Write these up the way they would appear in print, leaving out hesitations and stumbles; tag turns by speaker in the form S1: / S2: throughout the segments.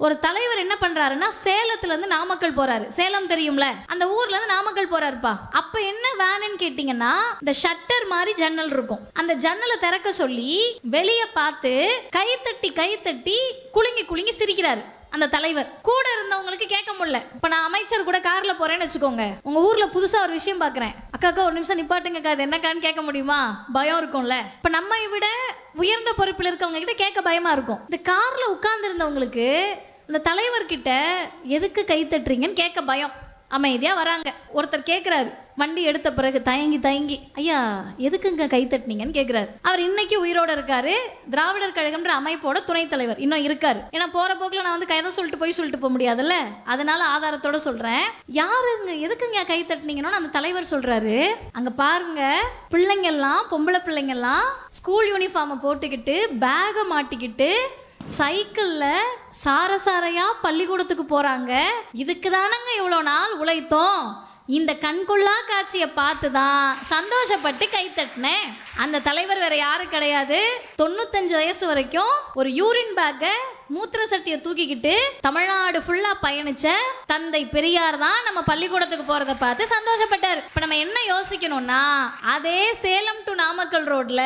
S1: ஒரு தலைவர் என்ன பண்றாருன்னா சேலத்துல இருந்து நாமக்கல் போறாரு. சேலம் தெரியும்ல, அந்த ஊர்ல இருந்து நாமக்கல் போறாருப்பா. அப்ப என்ன வேணும்னு கேட்டீங்கன்னா, இந்த ஷட்டர் மாதிரி ஜன்னல் இருக்கும், அந்த ஜன்னலை திறக்க சொல்லி வெளியே பார்த்து கை தட்டி குலுங்கி குலுங்கி சிரிக்கிறாரு அந்த தலைவர். கூட இருந்தவங்களுக்கு கேட்க முடியல. இப்ப நான் அமைச்சர் கூட கார்ல போறேன்னு வச்சுக்கோங்க, உங்க ஊர்ல புதுசா ஒரு விஷயம் பாக்குறேன், அக்கா ஒரு நிமிஷம் நிப்பாட்டுங்க, அது என்னக்கான்னு கேட்க முடியுமா? பயம் இருக்கும்ல. இப்ப நம்மை விட உயர்ந்த பொறுப்பில் இருக்கவங்க கிட்ட கேட்க பயமா இருக்கும். இந்த கார்ல உட்கார்ந்து இருந்தவங்களுக்கு இந்த தலைவர்கிட்ட எதுக்கு கை தட்டுறீங்கன்னு கேட்க பயம். அமைதியா வராங்க. ஒருத்தர் கேட்கிறாரு, வண்டி எடுத்த பிறகு தயங்கி, ஐயா எதுக்குங்க கை தட்டினீங்கன்னு கேட்கிறாரு. அவர் இன்னைக்கு உயிரோட இருக்காரு. திராவிடர் கழகம்ன்ற அமைப்போட துணைத் தலைவர் இன்னும் இருக்காரு. ஏன்னா போற போக்குல நான் வந்து கைதை சொல்லிட்டு போக முடியாதுல்ல, அதனால ஆதாரத்தோட சொல்றேன். யாருங்க எதுக்குங்க கை தட்டினீங்கன்னு அந்த தலைவர் சொல்றாரு. அங்க பாருங்க, பிள்ளைங்க எல்லாம், பொம்பளை பிள்ளைங்க எல்லாம் ஸ்கூல் யூனிஃபார்மை போட்டுக்கிட்டு பேகை மாட்டிக்கிட்டு சைக்கிள்ல சாரையா பள்ளிக்கூடத்துக்கு போறாங்க. இதுக்கு தானங்க இவ்வளோ நாள் உழைத்தோம். இந்த கண்கொள்ளா காட்சியை பார்த்து தான் சந்தோஷப்பட்டு கை தட்டினேன். அந்த தலைவர் வேற யாரும் கிடையாது. 95 வயசு வரைக்கும் ஒரு யூரின் பேக்கை மூத்திர சட்டியை தூக்கிக்கிட்டு தமிழ்நாடு ஃபுல்லா பயணிச்ச தந்தை பெரியார் தான் நம்ம பள்ளிக்கூடத்துக்கு போறத பார்த்து சந்தோஷப்பட்டார். இப்ப நம்ம என்ன யோசிக்கணும்னா, அதே சேலம் டு நாமக்கல் ரோட்ல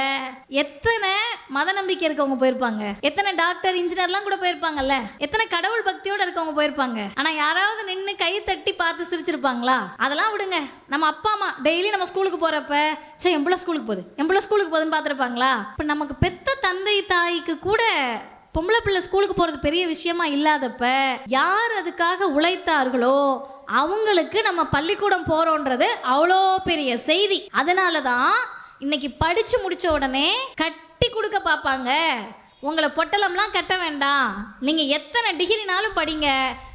S1: எத்தனை மத நம்பிக்கை இருக்கவங்க போயிருப்பாங்க, எத்தனை டாக்டர் இன்ஜினியர்லாம் கூட போயிருப்பாங்கல்ல, எத்தனை கடவுள் பக்தியோட இருக்கவங்க போயிருப்பாங்க. ஆனா யாராவது நின்று கை தட்டி பார்த்து சிரிச்சிருப்பாங்களா? அதெல்லாம் விடுங்க. நம்ம அப்பா அம்மா டெய்லி நம்ம ஸ்கூலுக்கு போறப்ப சரி எம்பள ஸ்கூலுக்கு போகுதுன்னு பார்த்துருப்பாங்களா? இப்ப நமக்கு பெத்த தந்தை தாய்க்கு கூட பொம்பளை பிள்ளை ஸ்கூலுக்கு போறது பெரிய விஷயமா இல்லாதப்ப யார் அதுக்காக உழைத்தார்களோ அவங்களுக்கு நம்ம பள்ளிக்கூடம் போறோன்றது அவ்வளோ பெரிய செய்தி. அதனாலதான் இன்னைக்கு படிச்சு முடிச்ச உடனே கட்டி கொடுக்க பார்ப்பாங்க. உங்களை பொட்டலம்லாம் கட்ட வேண்டாம், நீங்க எத்தனை டிகிரினாலும் படிங்க,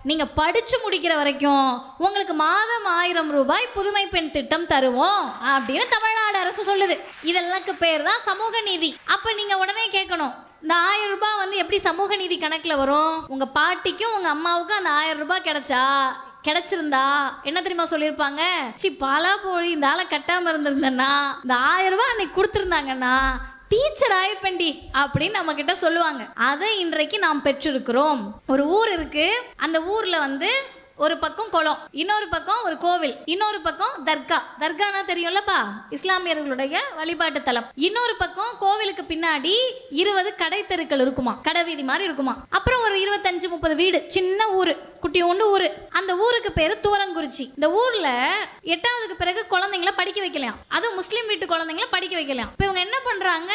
S1: நீங்க படிச்சு முடிக்கிற வரைக்கும் உங்களுக்கு மாதம் 1000 ரூபாய் புதுமை பெண் திட்டம் தருவோம் அப்படின்னு தமிழ்நாடு அரசு சொல்லுது. இதெல்லாம் பேர் தான் சமூக நீதி. அப்ப நீங்க உடனே கேட்கணும், இந்த 1000 ரூபாய் வந்து எப்படி சமூக நீதி கணக்குல வரும்? உங்க பாட்டிக்கும் உங்க அம்மாவுக்கும் அந்த 1000 ரூபாய் கிடைச்சிருந்தா என்ன தெரியுமா சொல்லியிருப்பாங்க? பாலா போய் இந்த ஆளை கட்டாம இருந்திருந்தேன்னா, இந்த 1000 ரூபாய் அன்னைக்கு கொடுத்துருந்தாங்கன்னா டீச்சர் ஆயிருப்பண்டி அப்படின்னு நம்ம கிட்ட சொல்லுவாங்க. அதை இன்றைக்கு நாம் பெற்றிருக்கிறோம். ஒரு ஊர் இருக்கு, அந்த ஊர்ல வந்து ஒரு பக்கம் குளம், இன்னொரு பக்கம் ஒரு கோவில், இன்னொரு பக்கம் தர்கானா தெரியும்லப்பா, இஸ்லாமியர்களுடைய வழிபாட்டு தலம். இன்னொரு பக்கம் கோவிலுக்கு பின்னாடி 20 கடை தெருக்கள் இருக்குமா, கடை வீதி மாதிரி இருக்குமா. அப்புறம் ஒரு 25-30 வீடு, சின்ன ஊரு, குட்டியோண்டு ஊரு. அந்த ஊருக்கு பேரு தூரங்குறிச்சி. இந்த ஊர்ல 8வதுக்கு பிறகு குழந்தைங்களை படிக்க வைக்கலாம், அதுவும் முஸ்லீம் வீட்டு குழந்தைங்களை படிக்க வைக்கலாம். இப்ப இவங்க என்ன பண்றாங்க,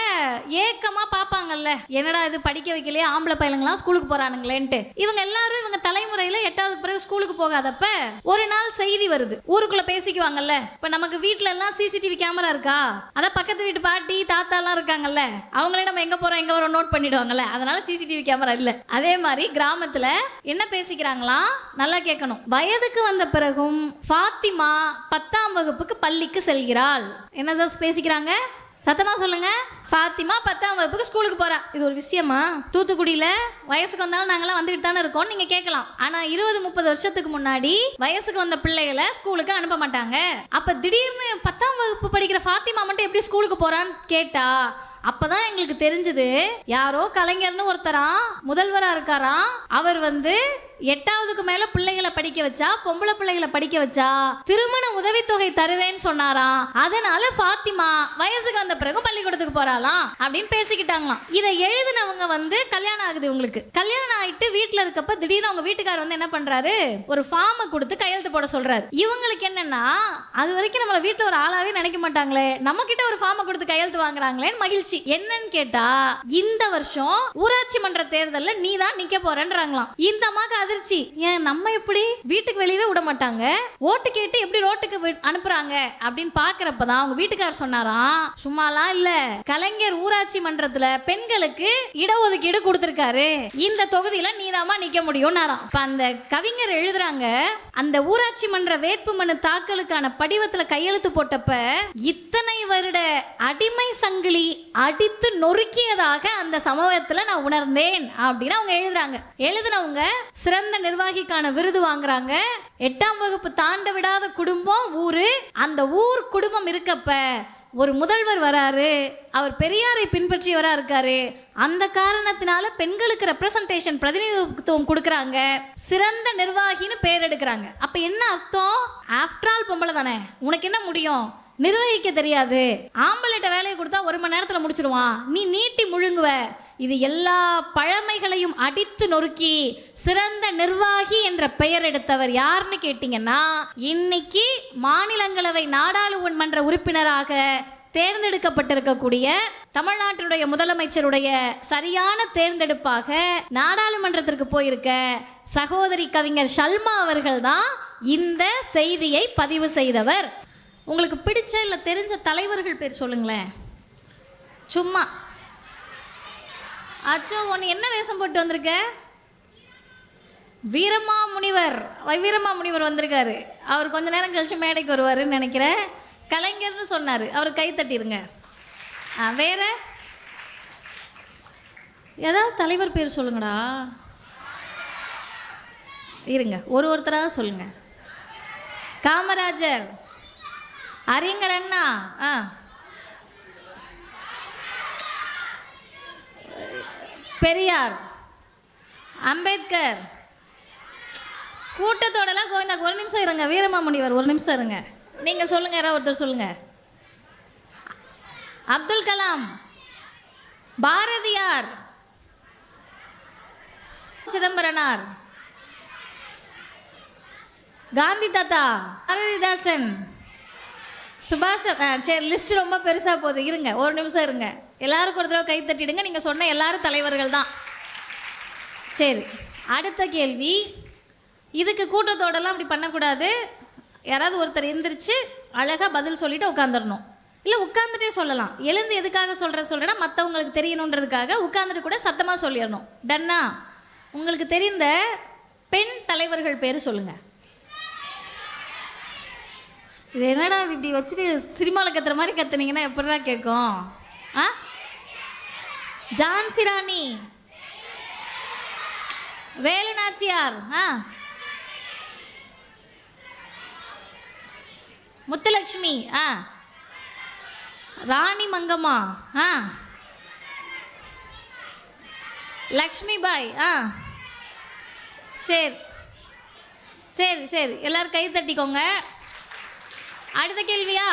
S1: ஏக்கமா பாப்பாங்கல்ல, என்னடா இது படிக்க வைக்கலையே, ஆம்பளை பையனுங்களாம் ஸ்கூலுக்கு போறானுங்களேன்ட்டு. இவங்க எல்லாரும் இவங்க தலைமுறையில 8வதுக்கு பிறகு ஸ்கூலுக்கு போகாதப்ப ஒரு நாள் செய்தி வருது, ஊருக்குள்ள பேசிக்குவாங்கல்ல. இப்ப நமக்கு வீட்டுல எல்லாம் சிசிடிவி கேமரா இருக்கா, அதான் பக்கத்து வீட்டு பாட்டி தாத்தா எல்லாம் இருக்காங்கல்ல, அவங்களே நம்ம எங்க போறோம் எங்க வரோம் நோட் பண்ணிடுவாங்கல்ல, அதனால சிசிடிவி கேமரா இல்ல. அதே மாதிரி கிராமத்துல என்ன பேசிக்கிறாங்களா, நல்லா கேட்கணும். வயதுக்கு வந்த பிறகும் ஃபாத்திமா 10ஆம் வகுப்புக்கு பள்ளிக்கு செல்கிறாள். என்னதான் பேசிக்கிறாங்க, சத்தமா சொல்லுங்க. ஃபாத்திமா 10ஆம் வகுப்புக்கு ஸ்கூலுக்கு போறா. இது ஒரு விஷயமா? தூத்துக்குடியில வயசுக்கு வந்தாலும் நாங்களாம் வந்துட்டு தானே இருக்கோம் நீங்க கேட்கலாம். ஆனா 20-30 வருஷத்துக்கு முன்னாடி வயசுக்கு வந்த பிள்ளைகளை ஸ்கூலுக்கு அனுப்ப மாட்டாங்க. அப்ப திடீர்னு 10ஆம் வகுப்பு படிக்கிற ஃபாத்திமா மட்டும் எப்படி ஸ்கூலுக்கு போறான்னு கேட்டா, அப்பதான் எங்களுக்கு தெரிஞ்சது, யாரோ கலைஞர்னு ஒருத்தரா முதல்வரா இருக்காராம், அவர் வந்து 8வதுக்கு மேல பிள்ளைகளை படிக்க வச்சா, பொம்பளை பிள்ளைகளை படிக்க வச்சா திருமண உதவித்தொகை தருவேன்னு சொன்னாராம். அதனால ஃபாத்திமா வயசுக்கு வந்த பிறகு பள்ளிக்கூடத்துக்கு போறாளாம் அப்படின்னு பேசிக்கிட்டாங்களாம். இதை எழுதினவங்க வந்து கல்யாணம் ஆகுது, உங்களுக்கு கல்யாணம் ஆயிட்டு வீட்டுல இருக்கப்ப திடீர்னு அவங்க வீட்டுக்காரர் வந்து என்ன பண்றாரு, ஒரு ஃபார்மை கொடுத்து கையெழுத்து போட சொல்றாரு. இவங்களுக்கு என்னன்னா, அது வரைக்கும் நம்மள வீட்டுல ஒரு ஆளாவே நினைக்க மாட்டாங்களே, நம்ம கிட்ட ஒரு ஃபார்மை கொடுத்து கையெழுத்து வாங்குறாங்களேன்னு மகிழ்ச்சி. என்னன்னு கேட்டா, இந்த வருஷம் ஊராட்சி மன்ற தேர்தல்ல நீ தான் நிக்க போறேன்றாங்களாம். இந்த அம்மாக்கு அதிர்ச்சி. ஏன் நம்ம எப்படி வீட்டுக்கு வெளியவே விட மாட்டாங்க, ஓட்டு கேட்டு எப்படி ரோட்டுக்கு அனுப்புறாங்க அப்படின்னு பாக்குறப்பதான் அவங்க வீட்டுக்காரர் சொன்னாராம், சும்மாலாம் இல்ல, கலைஞர் ஊராட்சி மன்றத்துல பெண்களுக்கு இடஒதுக்கீடு கொடுத்திருக்காரு, இந்த தொகுதியில நீதாமா நிக்க முடியும்னாராம். இப்ப அந்த கவிஞர் எழுதுறாங்க, அந்த ஊராட்சி மன்ற வேட்புமனு தாக்கலுக்கான படிவத்துல கையெழுத்து போட்டப்ப இத்தனை வருட அடிமை சங்கிலி அடித்து நொறுக்கியதாக அந்த சமூகத்துல நான் உணர்ந்தேன் அப்படின்னு அவங்க எழுதுறாங்க. எழுதுனவங்க சிறந்த நிர்வாகிக்கான விருது வாங்குறாங்க. 8ஆம் வகுப்பு தாண்ட விடாத குடும்பம் ஊரு, அந்த ஊர் குடும்பம் இருக்கப்ப ஒரு முதல்வர் வராரு, அவர் பெரியாரை பின்பற்றியவராக இருக்காரு, அந்த காரணத்தினால பெண்களுக்கு ரெப்ரசன்டேஷன் பிரதிநிதித்துவம் கொடுக்குறாங்க, சிறந்த நிர்வாகின்னு பேர் எடுக்கிறாங்க. அப்போ என்ன அர்த்தம்? ஆஃப்டர் ஆல் பொம்பளை தானே, உனக்கு என்ன முடியும், நிர்வகிக்க தெரியாது, ஆம்பளைட்ட வேலையை கொடுத்தா 1 மணி நேரத்தில் முடிச்சிடுவான், நீ நீட்டி முழுங்குவ. இது எல்லா பழமைகளையும் அடித்து நொறுக்கி சிறந்த நிர்வாகி என்ற பெயர் எடுத்தவர் யாருன்னு கேட்டீங்கன்னா, இன்னைக்கு மாநிலங்களவை நாடாளுமன்ற உறுப்பினராக தேர்ந்தெடுக்கப்பட்டிருக்கக்கூடிய தமிழ்நாட்டினுடைய முதலமைச்சருடைய சரியான தேர்ந்தெடுப்பாக நாடாளுமன்றத்திற்கு போயிருக்க சகோதரி கவிஞர் ஷல்மா அவர்கள் தான் இந்த செய்தியை பதிவு செய்தவர். உங்களுக்கு பிடிச்ச இல்லை தெரிஞ்ச தலைவர்கள் பேர் சொல்லுங்களேன். சும்மா அச்சோ, ஒன்று என்ன வேஷம் போட்டு வந்திருக்க? வீரமாமுனிவர் வந்திருக்காரு. அவர் கொஞ்ச நேரம் கழிச்சு மேடைக்கு வருவாருன்னு நினைக்கிறேன். கலைஞர்னு சொன்னார், அவர் கை தட்டிருங்க. வேற ஏதாவது தலைவர் பேர் சொல்லுங்கடா. இருங்க, ஒருத்தராக சொல்லுங்க. காமராஜர், அறிஞர் அண்ணா, பெரியார், அம்பேத்கர், கூட்டத்தோடலாம் கோவிந்தா. ஒரு நிமிஷம் இருங்க, வீரமாமுனிவர் ஒரு நிமிஷம் இருங்க. நீங்கள் சொல்லுங்க, யாராவது ஒருத்தர் சொல்லுங்க. அப்துல் கலாம், பாரதியார், சிதம்பரனார், காந்தி தாத்தா, பாரதிதாசன், சுபாஷ். சரி, லிஸ்ட் ரொம்ப பெருசாக போகுது. இருங்க, ஒரு நிமிஷம் இருங்க. எல்லாருக்கும் ஒரு தடவை கை தட்டிடுங்க. நீங்கள் சொன்ன எல்லாரும் தலைவர்கள் தான். சரி, அடுத்த கேள்வி. இதுக்கு கூட்டத்தோடலாம் அப்படி பண்ணக்கூடாது. யாராவது ஒருத்தர் எந்திரிச்சு அழகாக பதில் சொல்லிட்டு உட்காந்துடணும். இல்லை உட்காந்துட்டே சொல்லலாம். எழுந்து எதுக்காக சொல்கிறேன்னா மற்றவங்களுக்கு தெரியணுன்றதுக்காக உட்காந்துட்டு கூட சத்தமாக சொல்லிடணும். டன்னா? உங்களுக்கு தெரிந்த பெண் தலைவர்கள் பேர் சொல்லுங்கள். இது என்னடா இப்படி வச்சுட்டு சினிமாவில் கத்துற மாதிரி கத்துனீங்கன்னா எப்படிடா கேட்கும்? ஜான்சி ராணி, வேலு நாச்சியார், முத்துலட்சுமி, ராணி மங்கம்மா, லக்ஷ்மி பாய். சரி சரி சரி, எல்லாரும் கை தட்டிக்கோங்க. அடுத்த கேள்வியா?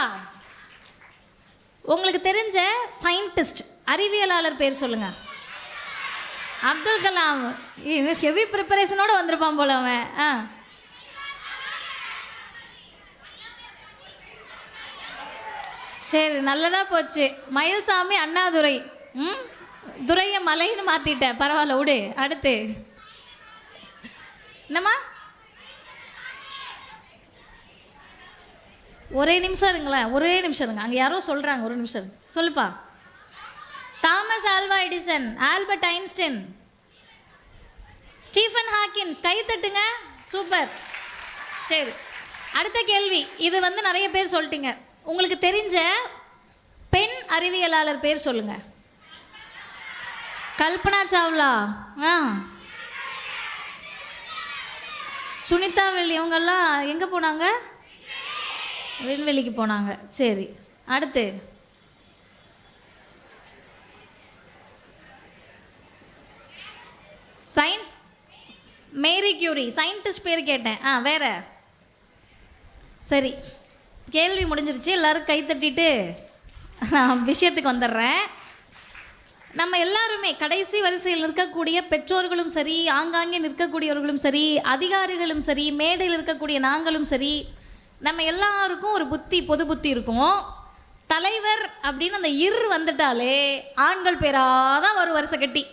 S1: உங்களுக்கு தெரிஞ்ச சயின்டிஸ்ட், அறிவியலாளர் பேர் சொல்லுங்க. அப்துல் கலாம். ஹெவி ப்ரிப்பரேஷனோட வந்திருப்பான் போல அவன். சரி, நல்லதா போச்சு. மயில்சாமி அண்ணாதுரை. துரைய மலைன்னு மாத்திட்டேன், பரவாயில்ல விடு. அடுத்து என்னம்மா? ஒரே நிமிஷம் இருங்களேன், ஒரே நிமிஷம் இருங்க. அங்கே யாரோ சொல்கிறாங்க, ஒரு நிமிஷம் சொல்லுப்பா. Thomas Alva Edison, Albert Einstein, Stephen Hawking. கை தட்டுங்க, சூப்பர். சரி, அடுத்த கேள்வி. இது நிறைய பேர் சொல்லிட்டீங்க. உங்களுக்கு தெரிஞ்ச பெண் அறிவியலாளர் பேர் சொல்லுங்க. கல்பனா சாவ்லா, சுனிதா வில்லியம், இவங்கெல்லாம் எங்கே போனாங்க? விண்வெளிக்கு போனாங்க. சரி, அடுத்து மேரி கியூரி, சயின்டிஸ்ட் பேர் கேட்டேன். வேற? சரி, கேள்வி முடிஞ்சிருச்சு. எல்லாரும் கை தட்டிட்டு நான் விஷயத்துக்கு வந்துடுறேன். நம்ம எல்லாருமே கடைசி வரிசையில் நிற்கக்கூடிய பெற்றோர்களும் சரி, ஆங்காங்கே நிற்கக்கூடியவர்களும் சரி, அதிகாரிகளும் சரி, மேடையில் இருக்கக்கூடிய நாங்களும் சரி, நம்ம எல்லாருக்கும் ஒரு பொது புத்தி இருக்கும். தலைவர் அப்படின்னு அந்த வந்துட்டாலே ஆண்கள் பேராக தான் வரும் வருஷ கட்டி,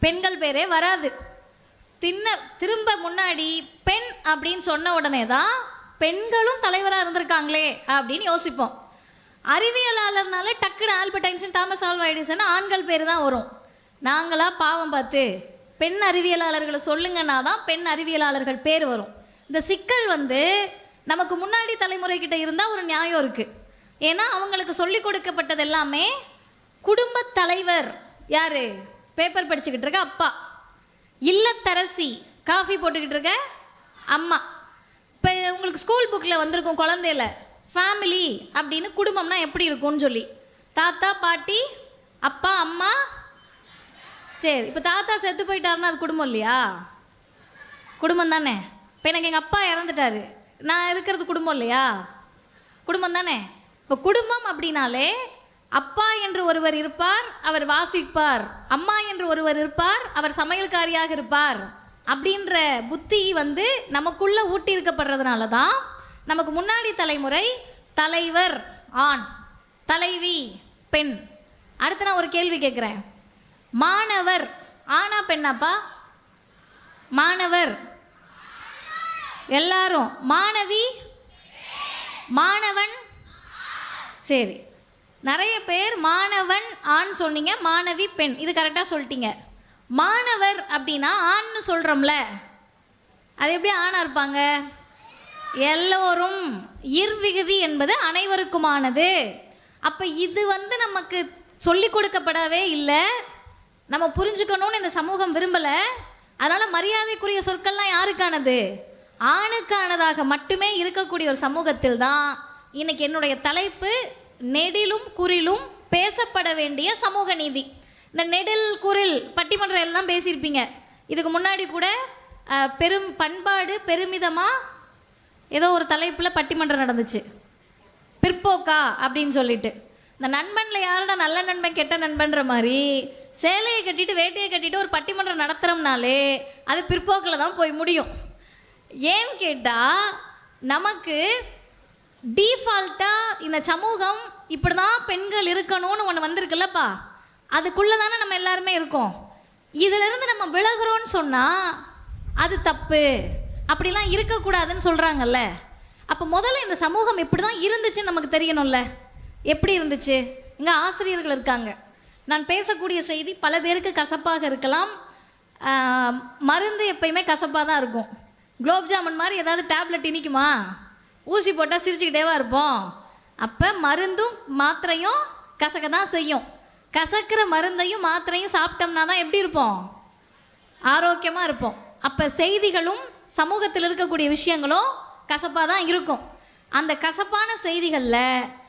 S1: பெண்கள் பேரே வராது. திரும்ப முன்னாடி பெண் அப்படின்னு சொன்ன உடனே தான் பெண்களும் தலைவராக இருந்திருக்காங்களே அப்படின்னு யோசிப்போம். அறிவியலாளர்னாலே டக்குன்னு Albert Einstein, Thomas Alva Edison ஆண்கள் பேர் தான் வரும். நாங்களாம் பாவம் பார்த்து பெண் அறிவியலாளர்களை சொல்லுங்கன்னா தான் பெண் அறிவியலாளர்கள் பேர் வரும். இந்த சிக்கல் நமக்கு முன்னாடி தலைமுறைக்கிட்ட இருந்தால் ஒரு நியாயம் இருக்குது. ஏன்னா அவங்களுக்கு சொல்லி கொடுக்கப்பட்டது எல்லாமே குடும்ப தலைவர் யார்? பேப்பர் படிச்சுக்கிட்டு இருக்க அப்பா. இல்லத்தரசி காஃபி போட்டுக்கிட்டு இருக்க அம்மா. இப்போ உங்களுக்கு ஸ்கூல் புக்கில் வந்திருக்கும் குழந்தையில ஃபேமிலி அப்படின்னு குடும்பம்னா எப்படி இருக்கும்னு சொல்லி. தாத்தா பாட்டி அப்பா அம்மா. சரி, இப்போ தாத்தா செத்து போயிட்டாருன்னா அது குடும்பம் இல்லையா? குடும்பம் தானே. இப்போ எனக்கு எங்கள் அப்பா இறந்துட்டாரு, நான் இருக்கிறது குடும்பம் இல்லையா? குடும்பம் தானே. இப்போ குடும்பம் அப்படின்னாலே அப்பா என்று ஒருவர் இருப்பார், அவர் வாசிப்பார். அம்மா என்று ஒருவர் இருப்பார், அவர் சமையல்காரியாக இருப்பார். அப்படின்ற புத்தி நமக்குள்ளே ஊட்டி இருக்கப்படுறதுனால தான் நமக்கு முன்னாடி தலைமுறை தலைவர் ஆண், தலைவி பெண். அடுத்து நான் ஒரு கேள்வி கேட்குறேன். மாணவர் ஆனா பெண்ணாப்பா? மாணவர் எல்லாரும். மாணவி மாணவன். சரி, நிறைய பேர் மாணவன் ஆண் சொன்னீங்க, மாணவி பெண், இது கரெக்டாக சொல்லிட்டீங்க. மாணவர் அப்படின்னா ஆண்னு சொல்கிறோம்ல, அது எப்படி ஆணாக இருப்பாங்க? எல்லோரும். இர்விகுதி என்பது அனைவருக்குமானது. அப்போ இது நமக்கு சொல்லி கொடுக்கப்படவே இல்லை, நம்ம புரிஞ்சுக்கணும்னு இந்த சமூகம் விரும்பலை. அதனால் மரியாதைக்குரிய சொற்கள்லாம் யாருக்கானது? ஆணுக்கானதாக மட்டுமே இருக்கக்கூடிய ஒரு சமூகத்தில் தான் இன்னைக்கு என்னுடைய தலைப்பு நெடிலும் குறிலும் பேசப்பட வேண்டிய சமூக நீதி. இந்த நெடில் குரில் பட்டிமன்றம் எல்லாம் பேசியிருப்பீங்க. இதுக்கு முன்னாடி கூட பண்பாடு பெருமிதமாக ஏதோ ஒரு தலைப்பில் பட்டிமன்றம் நடந்துச்சு, பிற்போக்கா அப்படின்னு சொல்லிட்டு. இந்த நண்பனில் யாரோட நல்ல நண்பன் கெட்ட நண்பன்ற மாதிரி சேலையை கட்டிட்டு வேட்டையை கட்டிட்டு ஒரு பட்டிமன்றம் நடத்துகிறோம்னாலே அது பிற்போக்கில் தான் போய் முடியும். ஏன்னு கேட்டால் நமக்கு டீஃபால்ட்டாக இந்த சமூகம் இப்படி தான் பெண்கள் இருக்கணும்னு ஒன்று வந்திருக்குல்லப்பா, அதுக்குள்ளே தானே நம்ம எல்லாருமே இருக்கோம். இதிலிருந்து நம்ம விலகுறோன்னு சொன்னால் அது தப்பு, அப்படிலாம் இருக்கக்கூடாதுன்னு சொல்கிறாங்கல்ல. அப்போ முதல்ல இந்த சமூகம் இப்படி தான் இருந்துச்சுன்னு நமக்கு தெரியணும்ல. எப்படி இருந்துச்சு? இங்கே ஆசிரியர்கள் இருக்காங்க. நான் பேசக்கூடிய செய்தி பல பேருக்கு கசப்பாக இருக்கலாம். மருந்து எப்பயுமே கசப்பாக தான் இருக்கும். குலோப் ஜாமுன் மாதிரி ஏதாவது டேப்லெட் இனிக்குமா? ஊசி போட்டால் சிரிச்சுக்கிட்டேவா இருப்போம்? அப்போ மருந்தும் மாத்திரையும் கசக்க தான் செய்யும். கசக்கிற மருந்தையும் மாத்திரையும் சாப்பிட்டோம்னா தான் எப்படி இருப்போம்? ஆரோக்கியமாக இருப்போம். அப்போ செய்திகளும் சமூகத்தில் இருக்கக்கூடிய விஷயங்களும் கசப்பாக தான் இருக்கும். அந்த கசப்பான செய்திகளில்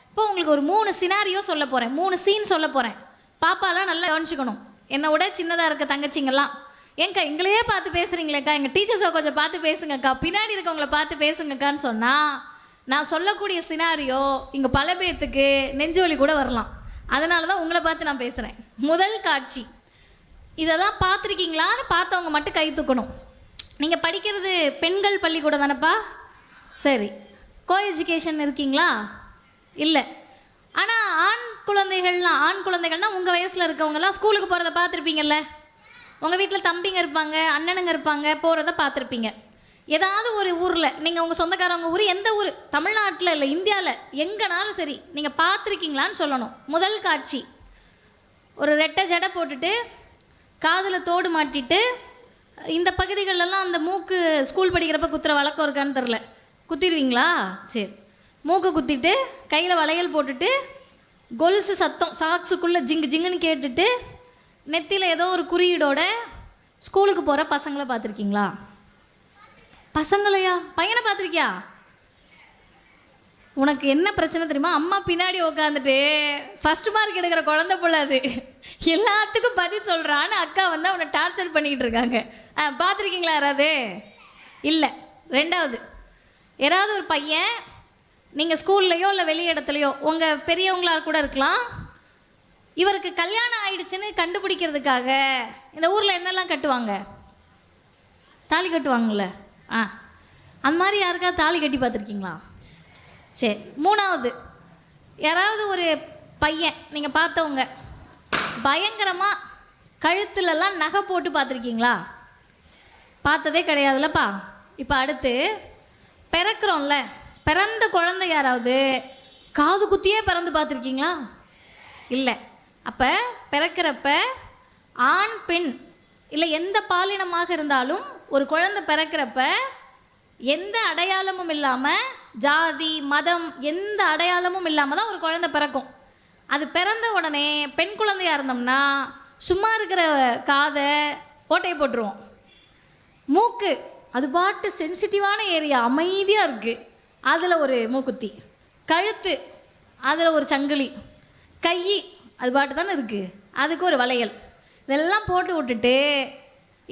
S1: இப்போ உங்களுக்கு ஒரு 3 சினாரியோ சொல்ல போகிறேன், 3 சீன் சொல்ல போகிறேன். பாப்பாலாம் நல்லா கவனிச்சுக்கணும். என்னை விட சின்னதாக இருக்க தங்கச்சிங்கெல்லாம், ஏங்கா எங்களையே பார்த்து பேசுகிறீங்களேக்கா, எங்கள் டீச்சர்ஸை கொஞ்சம் பார்த்து பேசுங்கக்கா, பின்னாடி இருக்கவங்களை பார்த்து பேசுங்கக்கான்னு சொன்னால் நான் சொல்லக்கூடிய சினாரியோ இங்கே பல பேர்த்துக்கு நெஞ்சொலி கூட வரலாம். அதனால தான் உங்களை பார்த்து நான் பேசுகிறேன். முதல் காட்சி, இதை தான் பார்த்துருக்கீங்களான்னு பார்த்தவங்க மட்டும் கை தூக்கணும். நீங்கள் படிக்கிறது பெண்கள் பள்ளிக்கூடம் தானேப்பா? சரி. கோ எஜுகேஷன் இருக்கீங்களா? இல்லை. ஆனால் ஆண் குழந்தைகள்னால் உங்கள் வயசில் இருக்கவங்கலாம் ஸ்கூலுக்கு போகிறத பார்த்துருப்பீங்கல்ல. உங்கள் வீட்டில் தம்பிங்க இருப்பாங்க, அண்ணனுங்க இருப்பாங்க, போகிறத பார்த்துருப்பீங்க. ஏதாவது ஒரு ஊரில், நீங்கள் உங்கள் சொந்தக்காரவங்க ஊர் எந்த ஊர், தமிழ்நாட்டில் இல்லை இந்தியாவில் எங்கேனாலும் சரி, நீங்கள் பார்த்துருக்கீங்களான்னு சொல்லணும். முதல் காட்சி, ஒரு ரெட்டை ஜடை போட்டுட்டு காதில் தோடு மாட்டிட்டு, இந்த பகுதிகளெல்லாம் அந்த மூக்கு ஸ்கூல் படிக்கிறப்ப குத்துற வழக்கம் இருக்கான்னு தெரில, குத்திடுவீங்களா? சரி. மூக்கு குத்திட்டு கையில் வளையல் போட்டுட்டு கொலுசு சத்தம் சாக்ஸுக்குள்ளே ஜிங்கு ஜிங்குன்னு கேட்டுட்டு நெத்தியில் ஏதோ ஒரு குறியீடோட ஸ்கூலுக்கு போகிற பசங்களை பார்த்துருக்கீங்களா? பசங்களையா? பையனை பார்த்துருக்கியா? உனக்கு என்ன பிரச்சனை தெரியுமா? அம்மா பின்னாடி உட்காந்துட்டு ஃபஸ்ட் மார்க் எடுக்கிற குழந்தை போல அது எல்லாத்துக்கும் பதில் சொல்கிறான்னு அக்கா அவனை டார்ச்சர் பண்ணிக்கிட்டு இருக்காங்க. பார்த்துருக்கீங்களா யாராவது? இல்லை. ரெண்டாவது, யாராவது ஒரு பையன் நீங்கள் ஸ்கூல்லையோ இல்லை வெளி இடத்துலையோ உங்கள் பெரியவங்களாக கூட இருக்கலாம், இவருக்கு கல்யாணம் ஆயிடுச்சுன்னு கண்டுபிடிக்கிறதுக்காக இந்த ஊரில் என்னெல்லாம் கட்டுவாங்க? தாலி கட்டுவாங்கள்ல. அந்த மாதிரி யாருக்காவது தாலி கட்டி பார்த்துருக்கீங்களா? சரி. மூணாவது, யாராவது ஒரு பையன் நீங்கள் பார்த்தவங்க பயங்கரமாக கழுத்துலலாம் நகை போட்டு பார்த்துருக்கீங்களா? பார்த்ததே கிடையாதுல்லப்பா. இப்போ அடுத்து பிறக்கிறோம்ல, பிறந்த குழந்தை யாராவது காது குத்தியே பிறந்து பார்த்துருக்கீங்களா? இல்லை. அப்போ பிறக்கிறப்ப ஆண் பெண் இல்லை எந்த பாலினமாக இருந்தாலும் ஒரு குழந்தை பிறக்கிறப்ப எந்த அடையாளமும் இல்லாமல், ஜாதி மதம் எந்த அடையாளமும் இல்லாமல் தான் ஒரு குழந்தை பிறக்கும். அது பிறந்த உடனே பெண் குழந்தையாக இருந்தோம்னா சும்மா இருக்கிற காதை ஓட்டையை போட்டுருவோம். மூக்கு அது பாட்டு சென்சிட்டிவான ஏரியா, அமைதியாக இருக்குது, அதில் ஒரு மூக்குத்தி. கழுத்து அதில் ஒரு சங்கிலி, கை அது பாட்டு தானே இருக்குது, அதுக்கு ஒரு வளையல், இதெல்லாம் போட்டு விட்டுட்டு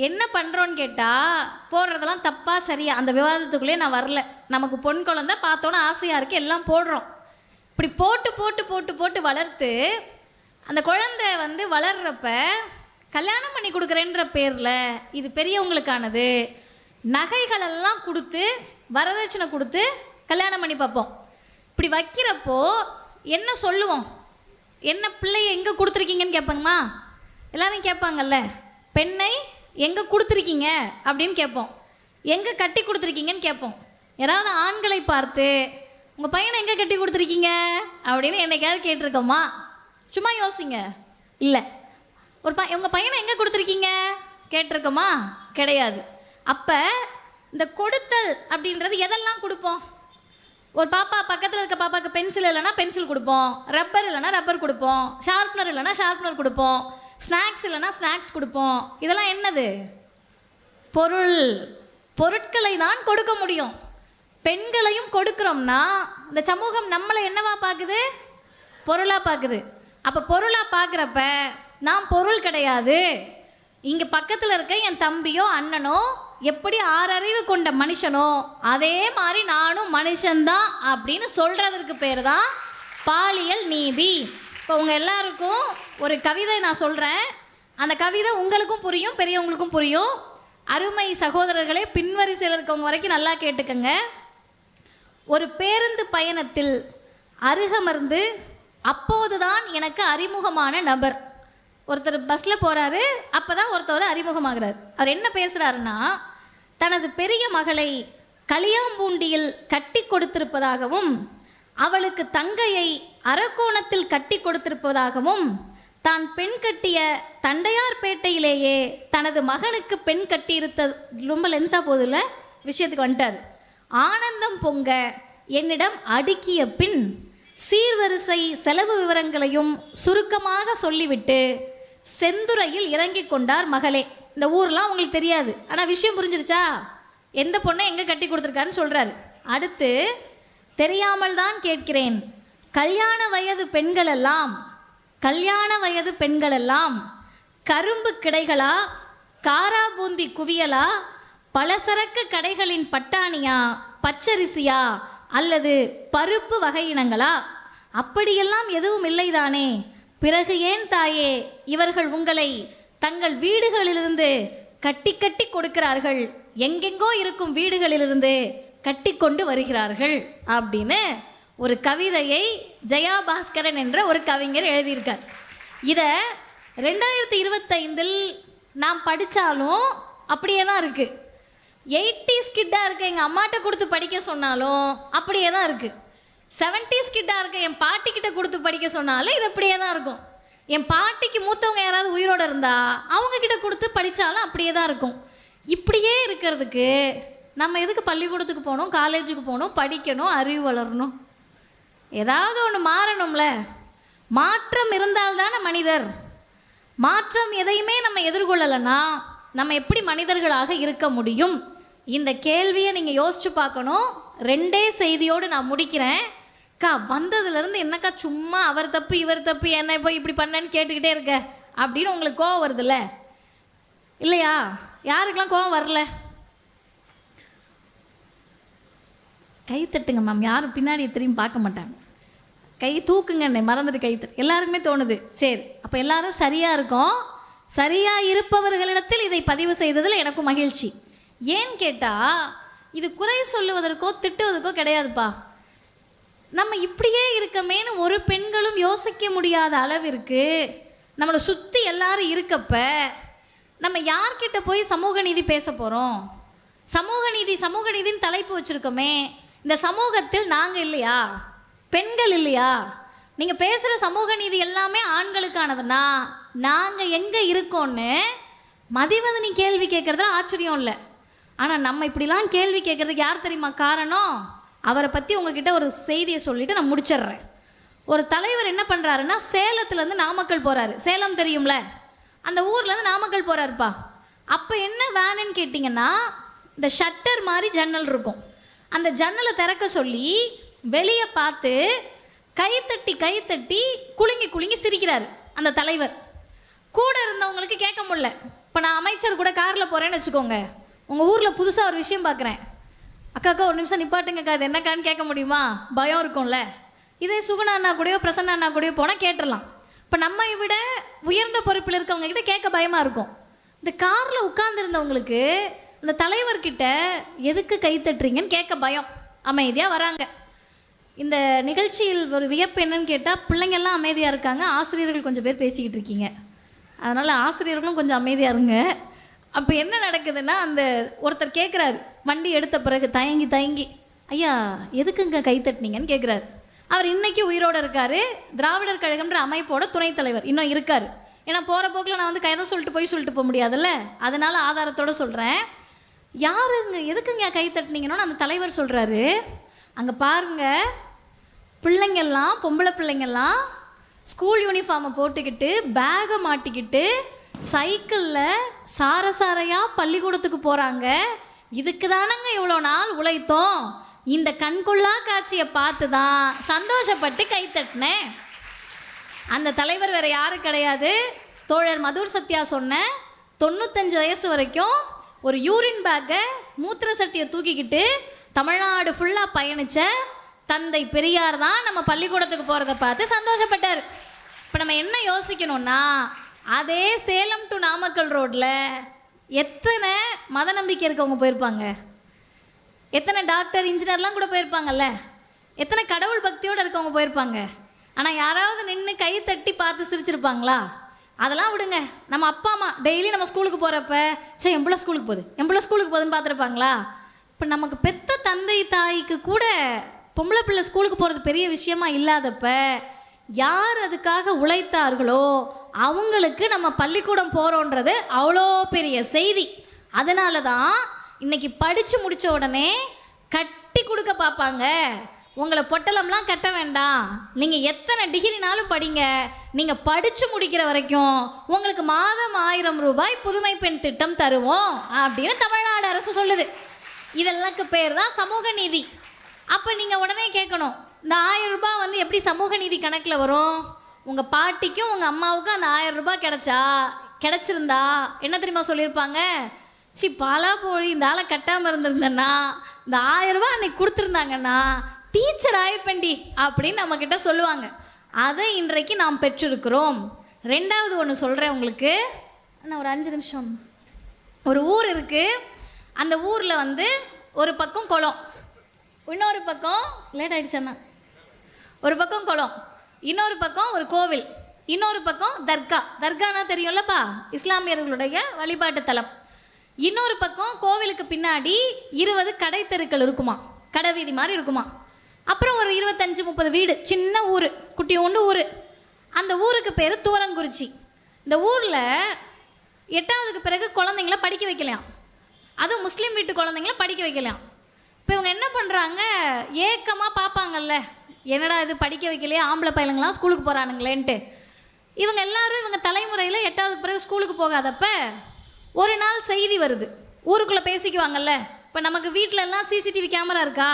S1: என்ன பண்ணுறோன்னு கேட்டால் போடுறதெல்லாம் தப்பாக சரியா அந்த விவாதத்துக்குள்ளேயே நான் வரல. நமக்கு பொன் குழந்தை பார்த்தோன்னா ஆசையாக இருக்குது, எல்லாம் போடுறோம். இப்படி போட்டு போட்டு போட்டு போட்டு வளர்த்து அந்த குழந்தை வளர்கிறப்ப கல்யாணம் பண்ணி கொடுக்குறேன்ற பேரில் இது பெரியவங்களுக்கானது, நகைகளெல்லாம் கொடுத்து வரதட்சணை கொடுத்து கல்யாணம் பண்ணி பார்ப்போம். இப்படி வைக்கிறப்போ என்ன சொல்லுவோம்? என்ன பிள்ளைய எங்கே கொடுத்துருக்கீங்கன்னு கேட்பாங்கம்மா, எல்லாரும் கேட்பாங்கல்ல. பெண்ணை எங்கே கொடுத்துருக்கீங்க அப்படின்னு கேட்போம், எங்கே கட்டி கொடுத்துருக்கீங்கன்னு கேட்போம். யாராவது ஆண்களை பார்த்து உங்கள் பையனை எங்கே கட்டி கொடுத்துருக்கீங்க அப்படின்னு என்னைக்காவது கேட்டிருக்கோமா? சும்மா யோசிங்க. இல்லை. உங்கள் பையனை எங்கே கொடுத்துருக்கீங்க கேட்டிருக்கோமா? கிடையாது. அப்போ இந்த கொடுத்தல் அப்படின்றது எதெல்லாம் கொடுப்போம்? ஒரு பாப்பா பக்கத்தில் இருக்க பாப்பாவுக்கு பென்சில் இல்லைன்னா பென்சில் கொடுப்போம், ரப்பர் இல்லைன்னா ரப்பர் கொடுப்போம், ஷார்ப்னர் இல்லைன்னா ஷார்ப்னர் கொடுப்போம், ஸ்நாக்ஸ் இல்லைன்னா ஸ்நாக்ஸ் கொடுப்போம். இதெல்லாம் என்னது? பொருட்களை தான் கொடுக்க முடியும். பெண்களையும் கொடுக்குறோம்னா இந்த சமூகம் நம்மளை என்னவா பார்க்குது? பொருளாக பார்க்குது. அப்போ பொருளாக பார்க்குறப்ப நான் பொருள் கிடையாது. இங்கே பக்கத்தில் இருக்க என் தம்பியோ அண்ணனோ எப்படி 6 அறிவு கொண்ட மனுஷனோ அதே மாதிரி நானும் மனுஷன்தான் அப்படின்னு சொல்கிறதுக்கு பேர் தான் பாலியல் நீதி. இப்போ உங்கள் எல்லாருக்கும் ஒரு கவிதை நான் சொல்கிறேன், அந்த கவிதை உங்களுக்கும் புரியும், பெரியவங்களுக்கும் புரியும். அருமை சகோதரர்களே, பின்வரிசையில் இருக்கவங்க வரைக்கும் நல்லா கேட்டுக்கங்க. ஒரு பேருந்து பயணத்தில் அருகமர்ந்து அப்போதுதான் எனக்கு அறிமுகமான நபர். ஒருத்தர் பஸ்ஸில் போகிறாரு, அப்போ தான் ஒருத்தர் அறிமுகமாகிறார். அவர் என்ன பேசுகிறாருன்னா, தனது பெரிய மகளை களியாம்பூண்டியில் கட்டி கொடுத்திருப்பதாகவும் அவளுக்கு தங்கையை அரக்கோணத்தில் கட்டி கொடுத்திருப்பதாகவும் தான் பெண் கட்டிய தண்டையார்பேட்டையிலேயே தனது மகனுக்கு பெண் கட்டியிருத்த ரொம்ப லென்த்தாக போதில்ல, விஷயத்துக்கு வந்துட்டார். ஆனந்தம் பொங்க என்னிடம் அடுக்கிய பின் சீர்வரிசை செலவு விவரங்களையும் சுருக்கமாக சொல்லிவிட்டு செந்துறையில் இறங்கி கொண்டார். மகளே, இந்த ஊர்லாம் உங்களுக்கு தெரியாது, ஆனால் விஷயம் புரிஞ்சிருச்சா? எந்த பொண்ணை எங்கே கட்டி கொடுத்துருக்காருன்னு சொல்கிறாரு. அடுத்து, தெரியாமல் தான் கேட்கிறேன், கல்யாண வயது பெண்களெல்லாம் கரும்பு கிடைகளா, காராபூந்தி குவியலா, பலசரக்கு கடைகளின் பட்டாணியா, பச்சரிசியா அல்லது பருப்பு வகையினங்களா? அப்படியெல்லாம் எதுவும் இல்லைதானே. பிறகு ஏன் தாயே இவர்கள் உங்களை தங்கள் வீடுகளிலிருந்து கட்டி கட்டி கொடுக்கிறார்கள், எங்கெங்கோ இருக்கும் வீடுகளிலிருந்து கட்டி கொண்டு வருகிறார்கள் அப்படின்னு ஒரு கவிதையை ஜெயா பாஸ்கரன் என்ற ஒரு கவிஞர் எழுதியிருக்கார். இதை 2025 நாம் படித்தாலும் அப்படியே தான் இருக்குது. 80s கிட்டாக இருக்க எங்கள் அம்மாட்ட கொடுத்து படிக்க சொன்னாலும் அப்படியே தான் இருக்குது. 70s கிட்டாக இருக்க என் பாட்டிக்கிட்ட கொடுத்து படிக்க சொன்னாலும் இது அப்படியே தான் இருக்கும். என் பாட்டிக்கு மூத்தவங்க யாராவது உயிரோடு இருந்தால் அவங்கக்கிட்ட கொடுத்து படித்தாலும் அப்படியே தான் இருக்கும். இப்படியே இருக்கிறதுக்கு நம்ம எதுக்கு பள்ளிக்கூடத்துக்கு போகணும், காலேஜுக்கு போகணும், படிக்கணும், அறிவு வளரணும்? ஏதாவது ஒன்று மாறணும்ல. மாற்றம் இருந்தால்தானே மனிதர். மாற்றம் எதையுமே நம்ம எதிர்கொள்ளலைன்னா நம்ம எப்படி மனிதர்களாக இருக்க முடியும்? இந்த கேள்வியை நீங்கள் யோசிச்சு பார்க்கணும். 2 செய்தியோடு நான் முடிக்கிறேன். அக்கா, வந்ததுலேருந்து என்னக்கா சும்மா அவர் தப்பு இவர் தப்பு, என்ன போய் இப்படி பண்ணேன்னு கேட்டுக்கிட்டே இருக்க அப்படின்னு உங்களுக்கு கோவம் வருதுல்ல? இல்லையா? யாருக்கெல்லாம் கோவம் வரல? கை தட்டுங்க மேம். யாரும் பின்னாடி திரும்பி பார்க்க மாட்டாங்க. கை தூக்குங்க, மறந்துட்டு கை தட்டு. எல்லாருக்குமே தோணுது. சரி, அப்போ எல்லாரும் சரியாக இருக்கோம். சரியாக இருப்பவர்களிடத்தில் இதை பதிவு செய்ததில் எனக்கும் மகிழ்ச்சி. ஏன்னு கேட்டால் இது குறை சொல்லுவதற்கோ திட்டுவதற்கோ கிடையாதுப்பா. நம்ம இப்படியே இருக்கமேன்னு ஒரு பெண்களும் யோசிக்க முடியாத அளவிற்கு நம்மளை சுற்றி எல்லாரும் இருக்கப்ப நம்ம யார்கிட்ட போய் சமூக நீதி பேச போகிறோம்? சமூக நீதின்னு தலைப்பு வச்சுருக்கோமே, இந்த சமூகத்தில் நாங்கள் இல்லையா? பெண்கள் இல்லையா? நீங்கள் பேசுகிற சமூக நீதி எல்லாமே ஆண்களுக்கானதுன்னா நாங்கள் எங்கே இருக்கோன்னு மதிவதனி கேள்வி கேட்குறதுல ஆச்சரியம் இல்லை. ஆனால் நம்ம இப்படிலாம் கேள்வி கேட்குறதுக்கு யார் தெரியுமா காரணம்? அவரை பற்றி உங்ககிட்ட ஒரு செய்தியை சொல்லிவிட்டு நான் முடிச்சிடுறேன். ஒரு தலைவர் என்ன பண்ணுறாருன்னா, சேலத்துலேருந்து நாமக்கல் போகிறாரு. சேலம் தெரியும்ல, அந்த ஊர்லேருந்து நாமக்கல் போகிறாருப்பா. அப்போ என்ன வேணுன்னு கேட்டிங்கன்னா, இந்த ஷட்டர் மாதிரி ஜன்னல் இருக்கும். அந்த ஜன்னலை திறக்க சொல்லி வெளியே பார்த்து கைத்தட்டி குலுங்கி குலுங்கி சிரிக்கிறாரு அந்த தலைவர். கூட இருந்தவங்களுக்கு கேட்க முடியல. இப்போ நான் அமைச்சர் கூட காரில் போகிறேன்னு வச்சுக்கோங்க, உங்கள் ஊரில் புதுசாக ஒரு விஷயம் பார்க்குறேன், அக்கா ஒரு நிமிஷம் நிப்பாட்டுங்கக்கா அது என்னக்கான்னு கேட்க முடியுமா? பயம் இருக்கும்ல. இதே சுகுணா அண்ணா கூடயோ பிரசன்னா அண்ணா கூடயோ போனால் கேட்டுடலாம். இப்போ நம்மை விட உயர்ந்த பொறுப்பில் இருக்கவங்க கிட்ட கேட்க பயமாக இருக்கும். இந்த காரில் உட்கார்ந்துருந்தவங்களுக்கு இந்த தலைவர்கிட்ட எதுக்கு கை தட்டுறீங்கன்னு கேட்க பயம், அமைதியாக வராங்க. இந்த நிகழ்ச்சியில் ஒரு வியப்பு என்னன்னு கேட்டால், பிள்ளைங்கள்லாம் அமைதியாக இருக்காங்க, ஆசிரியர்கள் கொஞ்சம் பேர் பேசிக்கிட்டு இருக்கீங்க. அதனால் ஆசிரியர்களும் கொஞ்சம் அமைதியாக இருங்க. அப்போ என்ன நடக்குதுன்னா, அந்த ஒருத்தர் கேட்குறாரு வண்டி எடுத்த பிறகு தயங்கி, ஐயா எதுக்குங்க கை தட்டினீங்கன்னு கேட்குறாரு. அவர் இன்னைக்கு உயிரோடு இருக்கார், திராவிடர் கழகம்ன்ற அமைப்போட துணைத் தலைவர் இன்னும் இருக்கார். ஏன்னா போகிற போக்கில் நான் வந்து கைதை சொல்லிட்டு போக முடியாதுல்ல, அதனால் ஆதாரத்தோடு சொல்கிறேன். யாருங்க எதுக்குங்க கை தட்டினீங்கன்னு அந்த தலைவர் சொல்கிறாரு. அங்கே பாருங்கள், பிள்ளைங்கள்லாம் பொம்பளை பிள்ளைங்கள்லாம் ஸ்கூல் யூனிஃபார்மை போட்டுக்கிட்டு பேகை மாட்டிக்கிட்டு சைக்கிளில் சாரையாக பள்ளிக்கூடத்துக்கு போகிறாங்க. இதுக்கு தானங்க இவ்வளோ நாள் உழைத்தோம். இந்த கண்கொள்ளா காட்சியை பார்த்து தான் சந்தோஷப்பட்டு கைத்தட்டினேன். அந்த தலைவர் வேறு யாரும் கிடையாது, தோழர் மதுர் சத்யா சொன்ன 95 வயசு வரைக்கும் ஒரு யூரின் பேக்கை மூத்திர சட்டியை தூக்கிக்கிட்டு தமிழ்நாடு ஃபுல்லாக பயணித்த தந்தை பெரியார் தான் நம்ம பள்ளிக்கூடத்துக்கு போகிறத பார்த்து சந்தோஷப்பட்டார். இப்போ நம்ம என்ன யோசிக்கணும்னா, அதே சேலம் டு நாமக்கல் ரோட்டில் எத்தனை மத நம்பிக்கை இருக்கவங்க போயிருப்பாங்க, எத்தனை டாக்டர் இன்ஜினியர்லாம் கூட போயிருப்பாங்கல்ல, எத்தனை கடவுள் பக்தியோடு இருக்கவங்க போயிருப்பாங்க. ஆனால் யாராவது நின்று கை தட்டி பார்த்து சிரிச்சிருப்பாங்களா? அதெல்லாம் விடுங்க. நம்ம அப்பா அம்மா டெய்லி நம்ம ஸ்கூலுக்கு போகிறப்ப சரி எம்பளை ஸ்கூலுக்கு போகுதுன்னு பார்த்துருப்பாங்களா? இப்போ நமக்கு பெத்த தந்தை தாய்க்கு கூட பொம்பளை பிள்ளை ஸ்கூலுக்கு போகிறது பெரிய விஷயமா இல்லாதப்ப யார் அதுக்காக உழைத்தார்களோ அவங்களுக்கு நம்ம பள்ளிக்கூடம் போகிறோன்றது அவ்வளோ பெரிய செய்தி. அதனால தான் இன்னைக்கு படித்து முடித்த உடனே கட்டி கொடுக்க பார்ப்பாங்க. உங்களை பொட்டலம்லாம் கட்ட வேண்டாம், நீங்கள் எத்தனை டிகிரினாலும் படிங்க, நீங்கள் படித்து முடிக்கிற வரைக்கும் உங்களுக்கு மாதம் 1000 ரூபாய் புதுமை பெண் திட்டம் தருவோம் அப்படின்னு தமிழ்நாடு அரசு சொல்லுது. இதெல்லாம் பேர் தான் சமூக நீதி. அப்போ நீங்கள் உடனே கேட்கணும், இந்த 1000 ரூபாய் வந்து எப்படி சமூக நீதி கணக்கில் வரும்? உங்கள் பாட்டிக்கும் உங்கள் அம்மாவுக்கும் அந்த 1000 ரூபாய் கிடச்சிருந்தா என்ன தெரியுமா சொல்லியிருப்பாங்க? பாலா போய் இந்த ஆளை கட்டாமல் இருந்திருந்தேன்னா, இந்த 1000 ரூபாய் அன்னைக்கு கொடுத்துருந்தாங்கன்னா டீச்சர் ஆயிருப்பண்டி அப்படின்னு நம்மக்கிட்ட சொல்லுவாங்க. அதை இன்றைக்கு நாம் பெற்றிருக்கிறோம். ரெண்டாவது ஒன்று சொல்கிறேன் உங்களுக்கு, நான் ஒரு 5 நிமிஷம். ஒரு ஊர் இருக்குது, அந்த ஊரில் வந்து ஒரு பக்கம் குளம், இன்னொரு பக்கம் லேட் ஆகிடுச்சண்ணா, ஒரு பக்கம் குளம், இன்னொரு பக்கம் ஒரு கோவில், இன்னொரு பக்கம் தர்கானா தெரியும்லப்பா, இஸ்லாமியர்களுடைய வழிபாட்டு தலம். இன்னொரு பக்கம் கோவிலுக்கு பின்னாடி 20 கடை தெருக்கள் இருக்குமா, கடை வீதி மாதிரி இருக்குமா. அப்புறம் ஒரு 25-30 வீடு, சின்ன ஊர், குட்டியோண்டு ஊர். அந்த ஊருக்கு பேர் தூரங்குறிச்சி. இந்த ஊரில் 8ஆவதுக்கு பிறகு குழந்தைங்கள படிக்க வைக்கலாம், அதுவும் முஸ்லீம் வீட்டு குழந்தைங்கள படிக்க வைக்கலாம். இப்போ இவங்க என்ன பண்ணுறாங்க, ஏக்கமாக பார்ப்பாங்கல்ல, என்னடா இது படிக்க வைக்கலையே, ஆம்பளை பையனுங்களாம் ஸ்கூலுக்கு போகிறானுங்களேன்ட்டு. இவங்க எல்லாரும் இவங்க தலைமுறையில் 8ஆவதுக்கு பிறகு ஸ்கூலுக்கு போகாதப்ப ஒரு நாள் செய்தி வருது, ஊருக்குள்ளே பேசிக்குவாங்கல்ல. இப்போ நமக்கு வீட்டிலலாம் சிசிடிவி கேமரா இருக்கா,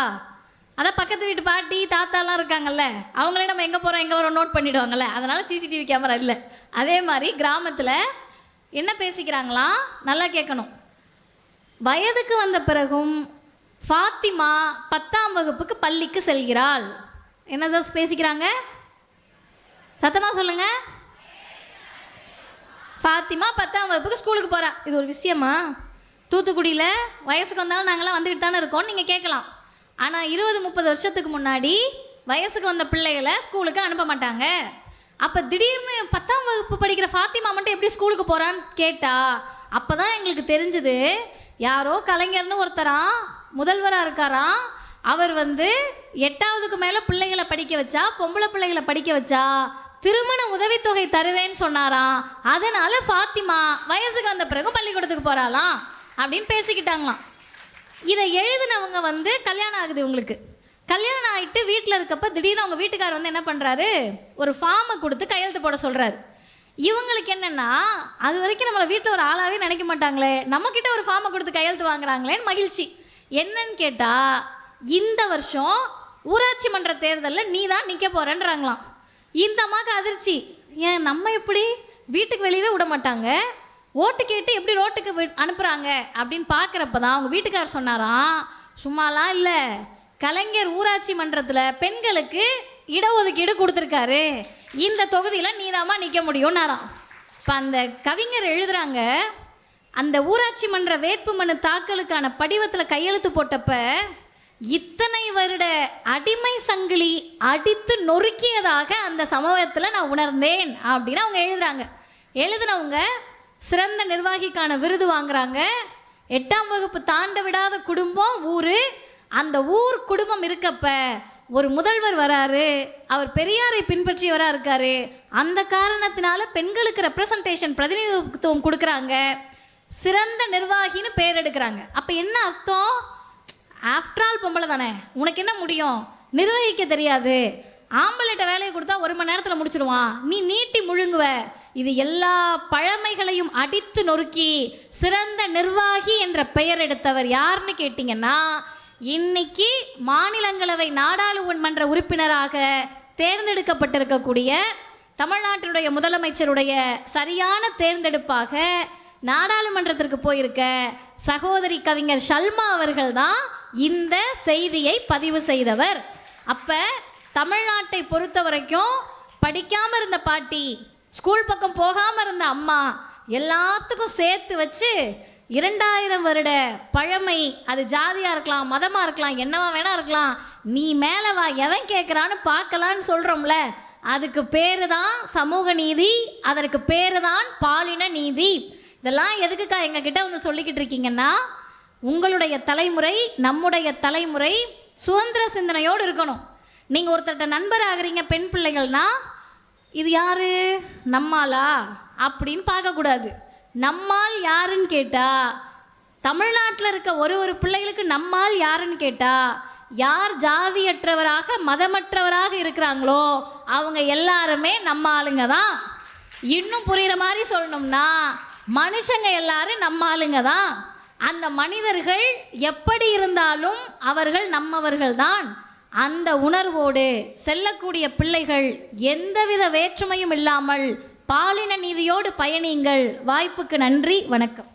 S1: அதான் பக்கத்து வீட்டு பாட்டி தாத்தாலாம் இருக்காங்கல்ல, அவங்களே நம்ம எங்கே போகிறோம் எங்கே வரோம் நோட் பண்ணிவிடுவாங்கள்ல, அதனால் சிசிடிவி கேமரா இல்லை. அதே மாதிரி கிராமத்தில் என்ன பேசிக்கிறாங்களாம், நல்லா கேட்கணும். வயதுக்கு வந்த பிறகும் ஃபாத்திமா 10ஆம் வகுப்புக்கு பள்ளிக்கு செல்கிறாள். என்னதான் பேசிக்கிறாங்க, சத்தமாக சொல்லுங்க. ஃபாத்திமா 10ஆம் வகுப்புக்கு ஸ்கூலுக்கு போகிறா. இது ஒரு விஷயமா? தூத்துக்குடியில் வயசுக்கு வந்தாலும் நாங்களாம் வந்துக்கிட்டு தானே இருக்கோம் நீங்கள் கேட்கலாம். ஆனால் 20-30 வருஷத்துக்கு முன்னாடி வயசுக்கு வந்த பிள்ளைகளை ஸ்கூலுக்கு அனுப்ப மாட்டாங்க. அப்போ திடீர்னு 10ஆம் வகுப்பு படிக்கிற ஃபாத்திமா மட்டும் எப்படி ஸ்கூலுக்கு போகிறான்னு கேட்டா அப்போ தான் எங்களுக்கு தெரிஞ்சுது, யாரோ கலைஞர்னு ஒருத்தராம் முதல்வராக இருக்காராம், அவர் வந்து 8ஆவதுக்கு மேலே பிள்ளைகளை படிக்க வச்சா, பொம்பளை பிள்ளைகளை படிக்க வச்சா திருமண உதவித்தொகை தருவேன்னு சொன்னாராம். அதனால ஃபாத்திமா வயசுக்கு வந்த பிறகு பள்ளிக்கூடத்துக்கு போகிறாளாம் அப்படின்னு பேசிக்கிட்டாங்களாம். இதை எழுதினவங்க வந்து கல்யாணம் ஆகுது, உங்களுக்கு கல்யாணம் ஆகிட்டு வீட்டில் இருக்கப்போ திடீர்னு அவங்க வீட்டுக்காரர் வந்து என்ன பண்ணுறாரு, ஒரு ஃபார்மை கொடுத்து கையெழுத்து போட சொல்கிறாரு. இவங்களுக்கு என்னென்னா, அது வரைக்கும் நம்மளை வீட்டில் ஒரு ஆளாகவே நினைக்க மாட்டாங்களே, நம்மக்கிட்ட ஒரு ஃபார்மை கொடுத்து கையெழுத்து வாங்குறாங்களேன்னு மகிழ்ச்சி. என்னன்னு கேட்டால், இந்த வருஷம் ஊராட்சி மன்ற தேர்தலில் நீ தான் நிற்க போகிறேன்றாங்களாம். இந்த அம்மாவுக்கு அதிர்ச்சி. ஏன் நம்ம எப்படி வீட்டுக்கு வெளியவே விட மாட்டாங்க, ஓட்டு கேட்டு எப்படி ரோட்டுக்கு அனுப்புகிறாங்க அப்படின்னு பார்க்குறப்ப தான் அவங்க வீட்டுக்காரர் சொன்னாராம், சும்மாலாம் இல்லை, கலைஞர் ஊராட்சி மன்றத்தில் பெண்களுக்கு இடஒதுக்கீடு கொடுத்துருக்காரு, இந்த தொகுதியில் நீதாம்மா நிற்க முடியும்னாராம். இப்போ அந்த கவிஞர் எழுதுகிறாங்க, அந்த ஊராட்சி மன்ற வேட்புமனு தாக்கலுக்கான படிவத்தில் கையெழுத்து போட்டப்ப இத்தனை வருட அடிமை சங்கிலி அடித்து நொறுக்கியதாக அந்த சமூகத்தில் நான் உணர்ந்தேன் அப்படின்னு அவங்க எழுதுகிறாங்க. எழுதினவங்க சிறந்த நிர்வாகிக்கான விருது வாங்குறாங்க. 8ஆம் வகுப்பு தாண்ட விடாத குடும்பம் ஊர். அந்த ஊர் குடும்பம் இருக்கப்ப ஒரு முதல்வர் வராரு, அவர் பெரியாரை பின்பற்றியவராக இருக்காரு. அந்த காரணத்தினால பெண்களுக்கு ரெப்ரசன்டேஷன் பிரதிநிதித்துவம் கொடுக்குறாங்க, சிறந்த நிர்வாகின்னு பேர் எடுக்கிறாங்க. அப்போ என்ன அர்த்தம்? ஆஃப்டர் ஆல் பொம்பளை தானே, உனக்கு என்ன முடியும், நிர்வகிக்க தெரியாது, ஆம்பளைட்ட வேலையை கொடுத்தா 1 மணி நேரத்தில் முடிச்சிடுவான், நீ நீட்டி முழுங்குவ. இது எல்லா பழமைகளையும் அடித்து நொறுக்கி சிறந்த நிர்வாகி என்ற பெயர் எடுத்தவர் யாருன்னு கேட்டிங்கன்னா, இன்னைக்கு மாநிலங்களவை நாடாளுமன்ற உறுப்பினராக தேர்ந்தெடுக்கப்பட்டிருக்கக்கூடிய தமிழ்நாட்டினுடைய முதலமைச்சருடைய சரியான தேர்ந்தெடுப்பாக நாடாளுமன்றத்திற்கு போயிருக்க சகோதரி கவிஞர் ஷல்மா அவர்கள் தான் இந்த செய்தியை பதிவு செய்தவர். அப்போ தமிழ்நாட்டை பொறுத்த வரைக்கும் படிக்காமல் இருந்த பாட்டி, ஸ்கூல் பக்கம் போகாமல் இருந்த அம்மா, எல்லாத்துக்கும் சேர்த்து வச்சு 2000 வருட பழமை, அது ஜாதியாக இருக்கலாம், மதமாக இருக்கலாம், என்னவா வேணா இருக்கலாம், நீ மேலே வா, எவன் கேட்குறான்னு பார்க்கலான்னு சொல்கிறோம்ல, அதுக்கு பேரு தான் சமூக நீதி, அதற்கு பேரு தான் பாலின நீதி. இதெல்லாம் எதுக்குக்கா எங்ககிட்ட வந்து சொல்லிக்கிட்டு இருக்கீங்கன்னா, உங்களுடைய தலைமுறை, நம்முடைய தலைமுறை சுதந்திர சிந்தனையோடு இருக்கணும். நீங்கள் ஒருத்தர்கிட்ட நண்பர் ஆகிறீங்க, பெண் பிள்ளைகள்னா, இது யாரு நம்மாளா அப்படின்னு பார்க்கக்கூடாது. நம்மால் யாருன்னு கேட்டால், தமிழ்நாட்டில் இருக்க ஒரு பிள்ளைகளுக்கு நம்மால் யாருன்னு கேட்டால், யார் ஜாதியற்றவராக மதமற்றவராக இருக்கிறாங்களோ அவங்க எல்லாருமே நம்ம ஆளுங்க தான். இன்னும் புரிகிற மாதிரி சொல்லணும்னா, மனுஷங்க எல்லாரும் நம்ம ஆளுங்க தான். அந்த மனிதர்கள் எப்படி இருந்தாலும் அவர்கள் நம்மவர்கள் தான். அந்த உணர்வோடு செல்லக்கூடிய பிள்ளைகள் எந்தவித வேற்றுமையும் இல்லாமல் பாலின நீதியோடு பயணியுங்கள். வாய்ப்புக்கு நன்றி, வணக்கம்.